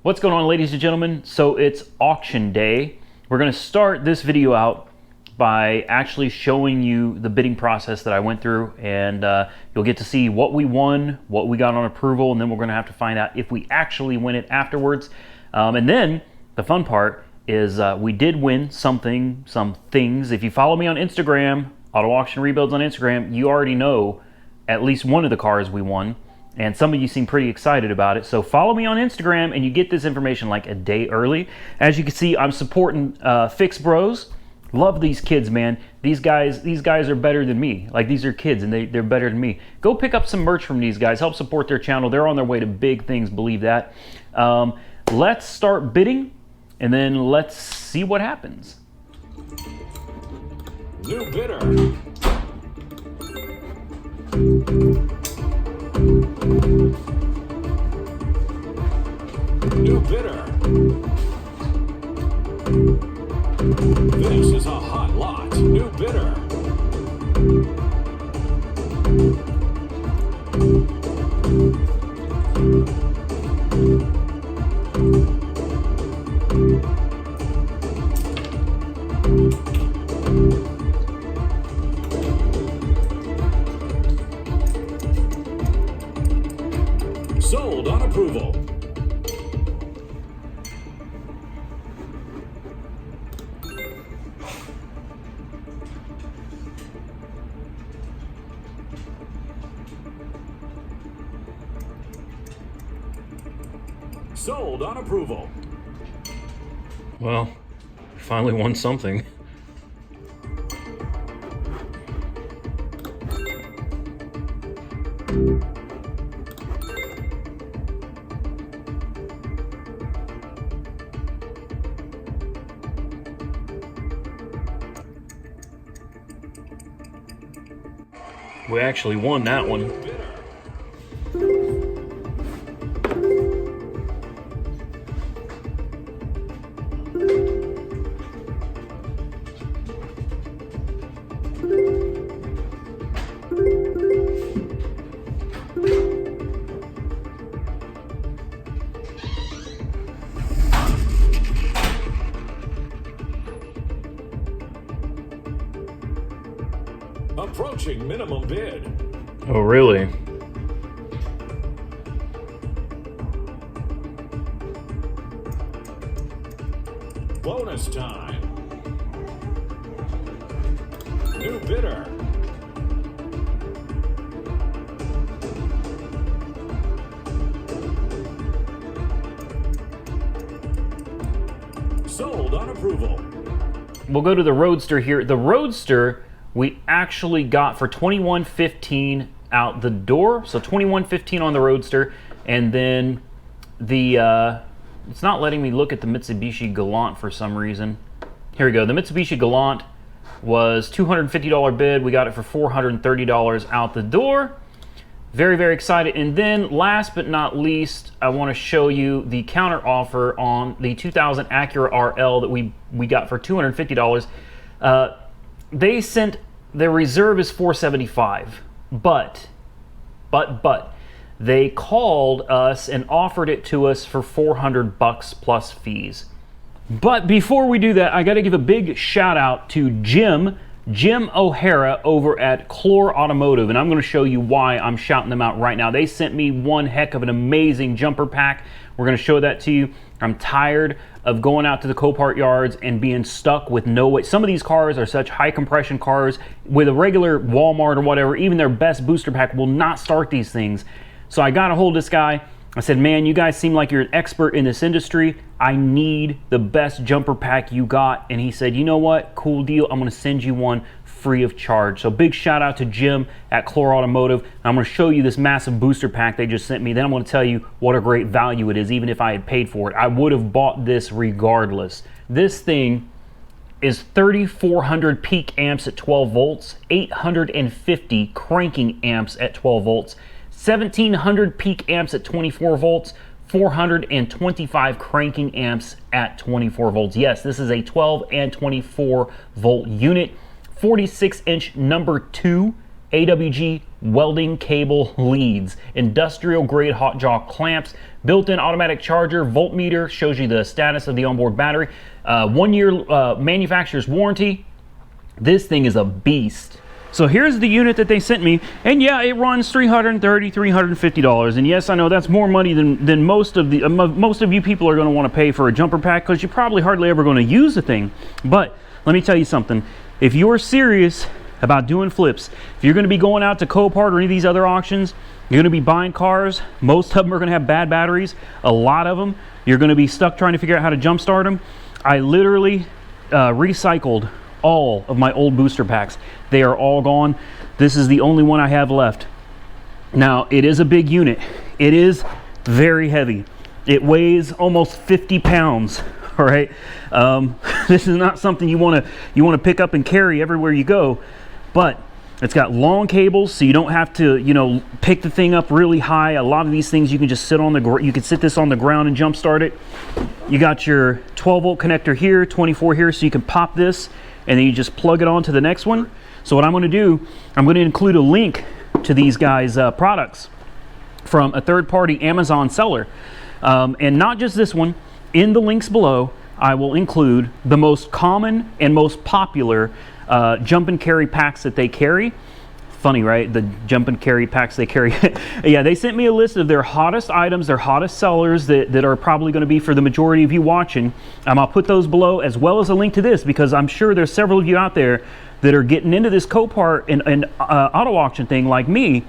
What's going on, ladies and gentlemen? So it's auction day. We're going to start this video out by actually showing you the bidding process that I went through, and you'll get to see what we won, what we got on approval, and then we're going to have to find out if we actually win it afterwards. And then the fun part is we did win some things. If you follow me on Instagram, Auto Auction Rebuilds on Instagram, you already know at least one of the cars we won. And some of you seem pretty excited about it. So follow me on Instagram and you get this information like a day early. As you can see, I'm supporting Fix Bros. Love these kids, man. These guys are better than me. Like, these are kids and they're better than me. Go pick up some merch from these guys. Help support their channel. They're on their way to big things, believe that. Let's start bidding and then let's see what happens. New bidder. New bidder. This is a hot lot. New bidder. Sold on approval. Sold on approval. Well, finally won something. We actually won that one. Approaching minimum bid. Oh, really? Bonus time. New bidder. Sold on approval. We'll go to the Roadster here. The Roadster we actually got for $21.15 out the door. So $21.15 on the Roadster, and then the it's not letting me look at the Mitsubishi Galant for some reason. Here we go. The Mitsubishi Galant was $250 bid. We got it for $430 out the door. Very, very excited. And then last but not least, I want to show you the counter offer on the 2000 Acura RL that we got for $250. They sent, their reserve is $475, but they called us and offered it to us for $400 plus fees. But before we do that, I got to give a big shout out to Jim O'Hara over at Chlor Automotive, and I'm going to show you why I'm shouting them out right now. They sent me one heck of an amazing jumper pack. We're going to show that to you. I'm tired of going out to the Copart yards and being stuck with no way. Some of these cars are such high compression cars with a regular Walmart or whatever, even their best booster pack will not start these things. So I got a hold of this guy. I said, man, you guys seem like you're an expert in this industry. I need the best jumper pack you got. And he said, you know what? Cool deal. I'm going to send you one free of charge. So big shout out to Jim at Chlor Automotive. I'm going to show you this massive booster pack they just sent me. Then I'm going to tell you what a great value it is, even if I had paid for it. I would have bought this regardless. This thing is 3,400 peak amps at 12 volts, 850 cranking amps at 12 volts, 1,700 peak amps at 24 volts, 425 cranking amps at 24 volts. Yes, this is a 12 and 24 volt unit. 46-inch number 2 AWG welding cable leads, industrial grade hot jaw clamps, built-in automatic charger, voltmeter, shows you the status of the onboard battery, 1 year manufacturer's warranty. This thing is a beast. So here's the unit that they sent me, and yeah, it runs $330, $350. And yes, I know that's more money than most of you people are going to want to pay for a jumper pack, because you're probably hardly ever going to use the thing. But let me tell you something. If you're serious about doing flips, if you're going to be going out to Copart or any of these other auctions, you're going to be buying cars. Most of them are going to have bad batteries. A lot of them, you're going to be stuck trying to figure out how to jump start them. I literally recycled all of my old booster packs. They are all gone. This is the only one I have left. Now, it is a big unit. It is very heavy. It weighs almost 50 pounds. All right. This is not something you want to pick up and carry everywhere you go, but it's got long cables, so you don't have to, you know, pick the thing up really high. A lot of these things you can just sit on you can sit this on the ground and jump start it. You got your 12 volt connector here, 24 here, so you can pop this and then you just plug it on to the next one. So what I'm going to do, I'm going to include a link to these guys' products from a third-party Amazon seller. And not just this one. In the links below, I will include the most common and most popular jump and carry packs that they carry. Funny, right? The jump and carry packs they carry. Yeah, they sent me a list of their hottest items, their hottest sellers that are probably going to be for the majority of you watching. I'll put those below, as well as a link to this, because I'm sure there's several of you out there that are getting into this Copart and auto auction thing like me.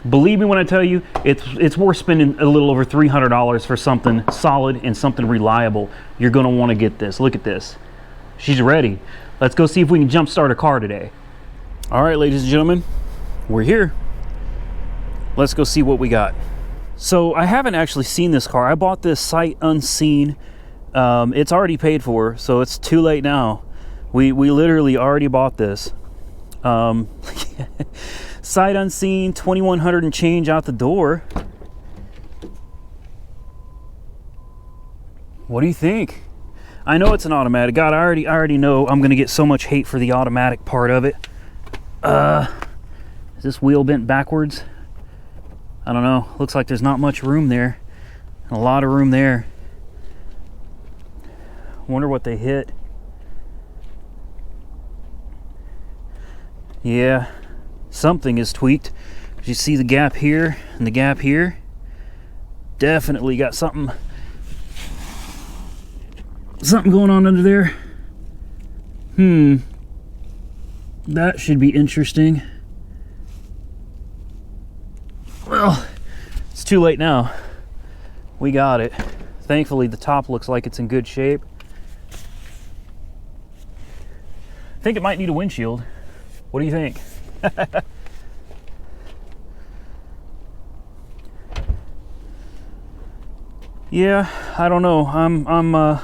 Believe me when I tell you, it's worth spending a little over $300 for something solid and something reliable. You're going to want to get this. Look at this. She's ready. Let's go see if we can jump start a car today. All right, ladies and gentlemen, we're here. Let's go see what we got. So I haven't actually seen this car. I bought this sight unseen. It's already paid for, so it's too late now. We literally already bought this. Sight unseen, 2,100 and change out the door. What do you think? I know it's an automatic. God, I already know I'm gonna get so much hate for the automatic part of it. Is this wheel bent backwards? I don't know. Looks like there's not much room there. A lot of room there. Wonder what they hit. Yeah, something is tweaked. You see the gap here and the gap here. Definitely got something going on under there. That should be interesting. Well, it's too late now. We got it. Thankfully, the top looks like it's in good shape. I think it might need a windshield. What do you think? Yeah, I don't know. I'm a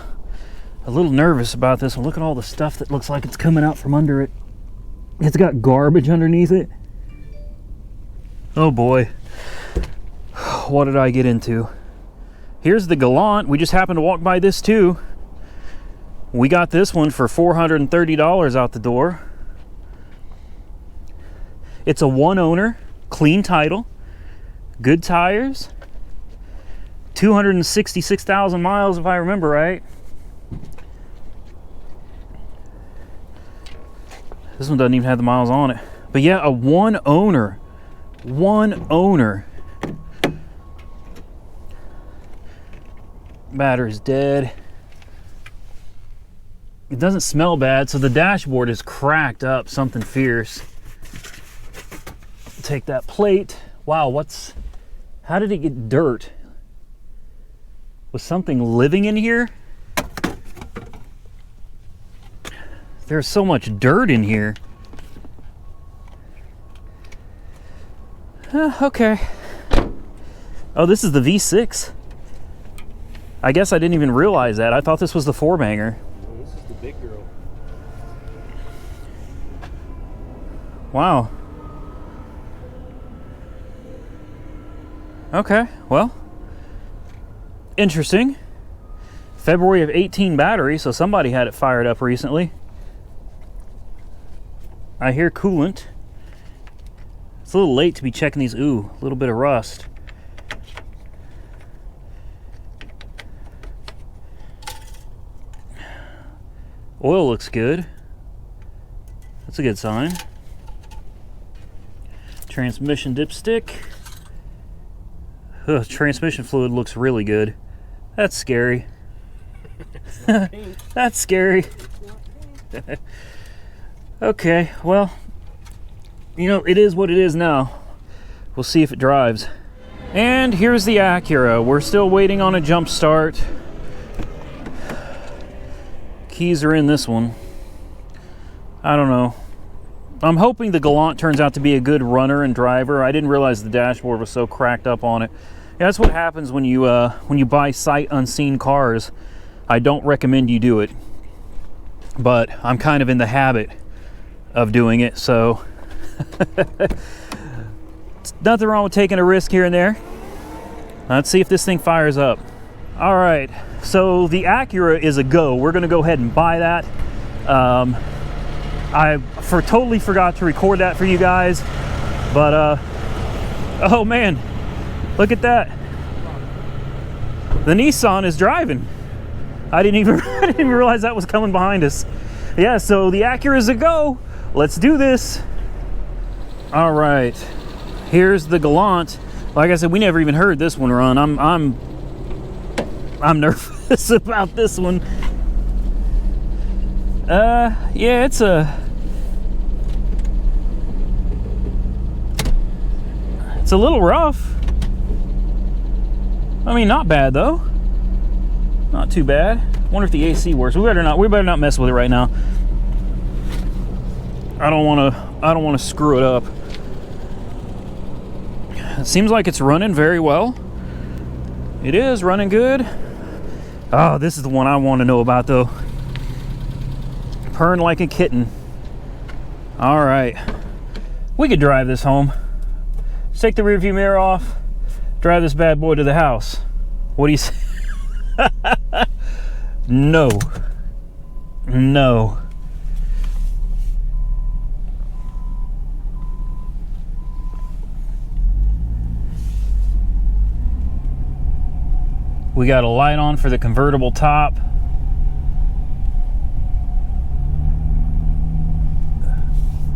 little nervous about this one. Look at all the stuff that looks like it's coming out from under it. It's got garbage underneath it. Oh boy. What did I get into? Here's the Galant. We just happened to walk by this too. We got this one for $430 out the door. It's a one owner, clean title, good tires, 266,000 miles if I remember right. This one doesn't even have the miles on it. But yeah, a one owner. Battery's dead. It doesn't smell bad, so the dashboard is cracked up something fierce. Take that plate. Wow, how did it get dirt? Was something living in here? There's so much dirt in here. Okay. Oh, this is the V6. I guess I didn't even realize that. I thought this was the four-banger. Oh, this is the big girl. Wow. Okay, well, interesting. February of 18 battery, so somebody had it fired up recently. I hear coolant. It's a little late to be checking these. Ooh, a little bit of rust. Oil looks good. That's a good sign. Transmission dipstick. Ugh, transmission fluid looks really good. That's scary. That's scary. Okay, well, you know, it is what it is now. We'll see if it drives. And here's the Acura. We're still waiting on a jump start. Keys are in this one. I don't know. I'm hoping the Galant turns out to be a good runner and driver. I didn't realize the dashboard was so cracked up on it. Yeah, that's what happens when you buy sight unseen cars. I don't recommend you do it, but I'm kind of in the habit of doing it, so nothing wrong with taking a risk here and there. Let's see if this thing fires up. All right, so the Acura is a go. We're gonna go ahead and buy that. I totally forgot to record that for you guys, but oh man, look at that. The Nissan is driving. I didn't even realize that was coming behind us. Yeah, so the Acura is a go. Let's do this. All right, here's the Galant. Like I said, we never even heard this one run. I'm nervous about this one. Yeah, it's a little rough. I mean, not bad though. Not too bad. Wonder if the AC works. We better not mess with it right now. I don't want to screw it up. It seems like it's running very well. It is running good. Oh, this is the one I want to know about though. Purring like a kitten. All right, we could drive this home. Let's take the rear view mirror off. Drive this bad boy to the house. What do you say? No. No. We got a light on for the convertible top.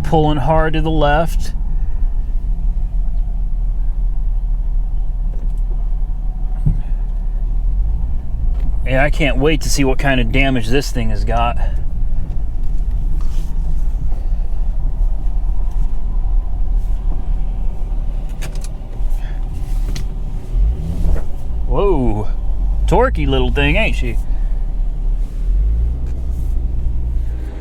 Pulling hard to the left. Yeah, I can't wait to see what kind of damage this thing has got. Whoa, torquey little thing, ain't she?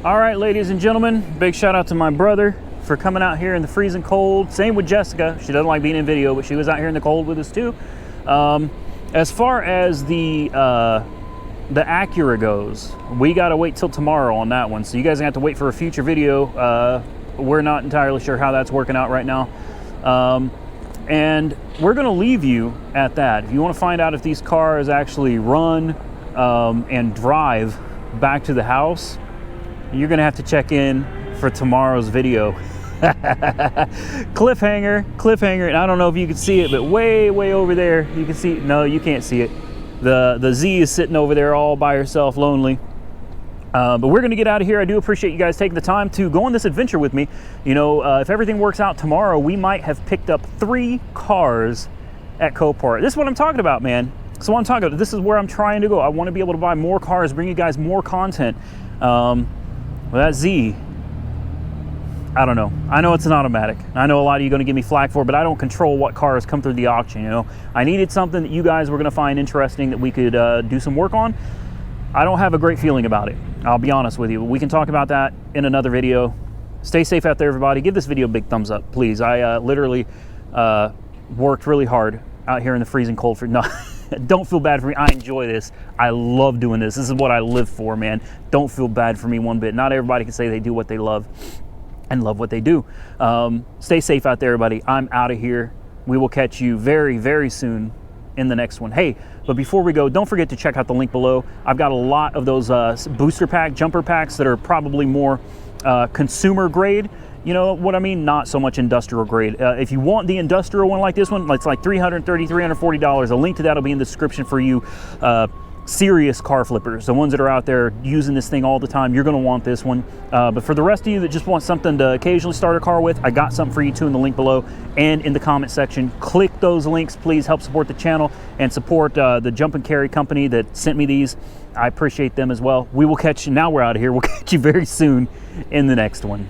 All right, ladies and gentlemen, big shout out to my brother for coming out here in the freezing cold. Same with Jessica. She doesn't like being in video, but she was out here in the cold with us too. As far as the Acura goes, we gotta wait till tomorrow on that one. So you guys have to wait for a future video. We're not entirely sure how that's working out right now. And we're gonna leave you at that. If you wanna find out if these cars actually run and drive back to the house, you're gonna have to check in for tomorrow's video. cliffhanger, and I don't know if you can see it, but way over there you can see. No, you can't see it. The Z is sitting over there all by herself, lonely. But we're gonna get out of here. I do appreciate you guys taking the time to go on this adventure with me. You know, if everything works out tomorrow, we might have picked up 3 cars at Copart. This is what I'm talking about, man. So what I'm talking about, this is where I'm trying to go. I want to be able to buy more cars, bring you guys more content. Well, that Z, I don't know. I know it's an automatic. I know a lot of you are going to give me flack for it, but I don't control what cars come through the auction, you know. I needed something that you guys were going to find interesting that we could do some work on. I don't have a great feeling about it. I'll be honest with you. We can talk about that in another video. Stay safe out there, everybody. Give this video a big thumbs up, please. I literally worked really hard out here in the freezing cold for... No, don't feel bad for me. I enjoy this. I love doing this. This is what I live for, man. Don't feel bad for me one bit. Not everybody can say they do what they love and love what they do. Stay safe out there, everybody. I'm out of here. We will catch you very soon in the next one. Hey, but before we go, don't forget to check out the link below. I've got a lot of those booster pack, jumper packs that are probably more consumer grade. You know what I mean? Not so much industrial grade. If you want the industrial one like this one, it's like $330, $340. A link to that will be in the description for you serious car flippers, the ones that are out there using this thing all the time. You're going to want this one. But for the rest of you that just want something to occasionally start a car with, I got something for you too in the link below and in the comment section. Click those links, please. Help support the channel and support the Jump and Carry company that sent me these. I appreciate them as well. We will catch you, now we're out of here, we'll catch you very soon in the next one.